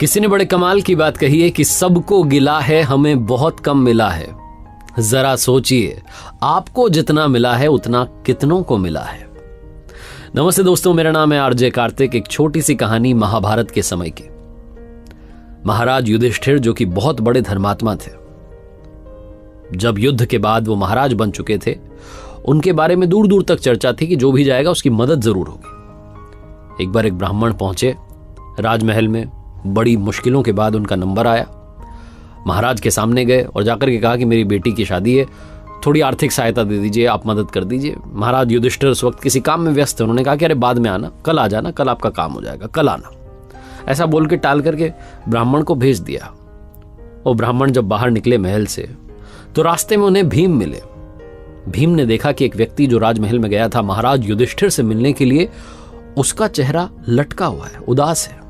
किसी ने बड़े कमाल की बात कही है कि सबको गिला है, हमें बहुत कम मिला है। जरा सोचिए, आपको जितना मिला है उतना कितनों को मिला है। नमस्ते दोस्तों, मेरा नाम है आरजे कार्तिक। एक छोटी सी कहानी महाभारत के समय की। महाराज युधिष्ठिर जो कि बहुत बड़े धर्मात्मा थे, जब युद्ध के बाद वो महाराज बन चुके थे, उनके बारे में दूर दूर तक चर्चा थी कि जो भी जाएगा उसकी मदद जरूर होगी। एक बार एक ब्राह्मण पहुंचे राजमहल में, बड़ी मुश्किलों के बाद उनका नंबर आया। महाराज के सामने गए और जाकर के कहा कि मेरी बेटी की शादी है, थोड़ी आर्थिक सहायता दे दीजिए, आप मदद कर दीजिए। महाराज युधिष्ठिर उस वक्त किसी काम में व्यस्त थे। उन्होंने कहा कि अरे बाद में आना, कल आ जाना, कल आपका काम हो जाएगा, कल आना। ऐसा बोल के टाल करके ब्राह्मण को भेज दिया। वो ब्राह्मण जब बाहर निकले महल से तो रास्ते में उन्हें भीम मिले। भीम ने देखा कि एक व्यक्ति जो राजमहल में गया था महाराज युधिष्ठिर से मिलने के लिए, उसका चेहरा लटका हुआ है, उदास है।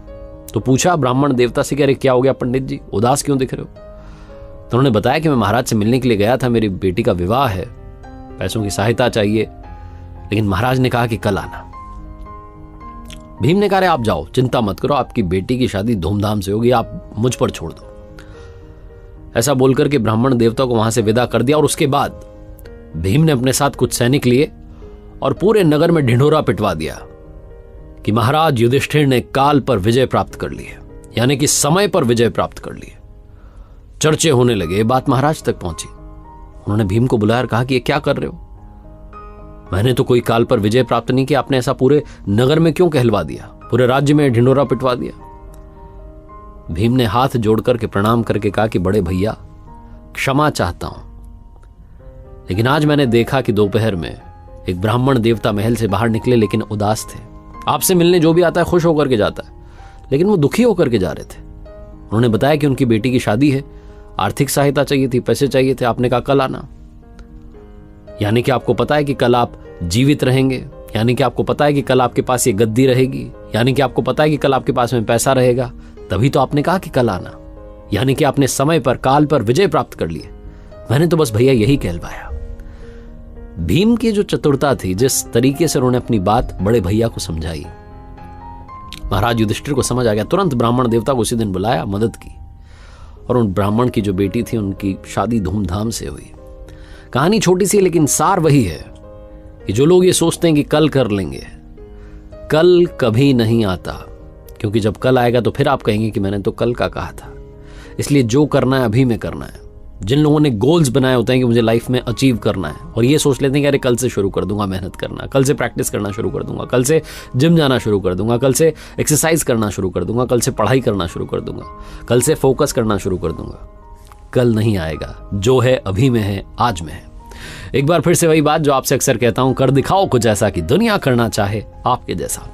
तो पूछा ब्राह्मण देवता से कि अरे क्या हो गया पंडित जी, उदास क्यों दिख रहे हो? तो उन्होंने बताया कि मैं महाराज से मिलने के लिए गया था, मेरी बेटी का विवाह है, पैसों की सहायता चाहिए, लेकिन महाराज ने कहा कि कल आना। भीम ने कहा अरे आप जाओ, चिंता मत करो, आपकी बेटी की शादी धूमधाम से होगी, आप मुझ पर छोड़ दो। ऐसा बोलकर के ब्राह्मण देवता को वहां से विदा कर दिया। और उसके बाद भीम ने अपने साथ कुछ सैनिक लिए और पूरे नगर में ढिंढोरा पिटवा दिया कि महाराज युधिष्ठिर ने काल पर विजय प्राप्त कर ली है, यानी कि समय पर विजय प्राप्त कर ली है। चर्चे होने लगे, ये बात महाराज तक पहुंची। उन्होंने भीम को बुलाया और कहा कि ये क्या कर रहे हो? मैंने तो कोई काल पर विजय प्राप्त नहीं किया, आपने ऐसा पूरे नगर में क्यों कहलवा दिया, पूरे राज्य में ढिंढोरा पिटवा दिया? भीम ने हाथ जोड़ करके प्रणाम करके कहा कि बड़े भैया, क्षमा चाहता हूं, लेकिन आज मैंने देखा कि दोपहर में एक ब्राह्मण देवता महल से बाहर निकले, लेकिन उदास थे। आपसे मिलने जो भी आता है खुश होकर के जाता है, लेकिन वो दुखी होकर के जा रहे थे। उन्होंने बताया कि उनकी बेटी की शादी है, आर्थिक सहायता चाहिए थी, पैसे चाहिए थे, आपने कहा कल आना। यानी कि आपको पता है कि कल आप जीवित रहेंगे, यानी कि आपको पता है कि कल आपके पास ये गद्दी रहेगी, यानी कि आपको पता है कि कल आपके पास में पैसा रहेगा, तभी तो आपने कहा कि कल आना। यानी कि आपने समय पर, काल पर विजय प्राप्त कर लिए। मैंने तो बस भैया यही कहलवाया। भीम की जो चतुरता थी, जिस तरीके से उन्होंने अपनी बात बड़े भैया को समझाई, महाराज युधिष्ठिर को समझ आ गया। तुरंत ब्राह्मण देवता को उसी दिन बुलाया, मदद की, और उन ब्राह्मण की जो बेटी थी उनकी शादी धूमधाम से हुई। कहानी छोटी सी, लेकिन सार वही है कि जो लोग ये सोचते हैं कि कल कर लेंगे, कल कभी नहीं आता, क्योंकि जब कल आएगा तो फिर आप कहेंगे कि मैंने तो कल का कहा था। इसलिए जो करना है अभी में करना है। जिन लोगों ने गोल्स बनाए होते हैं कि मुझे लाइफ में अचीव करना है, और ये सोच लेते हैं कि अरे कल से शुरू कर दूंगा मेहनत करना, कल से प्रैक्टिस करना शुरू कर दूंगा, कल से जिम जाना शुरू कर दूंगा, कल से एक्सरसाइज करना शुरू कर दूंगा, कल से पढ़ाई करना शुरू कर दूंगा, कल से फोकस करना शुरू कर दूंगा। कल नहीं आएगा, जो है अभी में है, आज में है। एक बार फिर से वही बात जो आपसे अक्सर कहता हूं, कर दिखाओ कुछ ऐसा कि दुनिया करना चाहे आपके जैसा।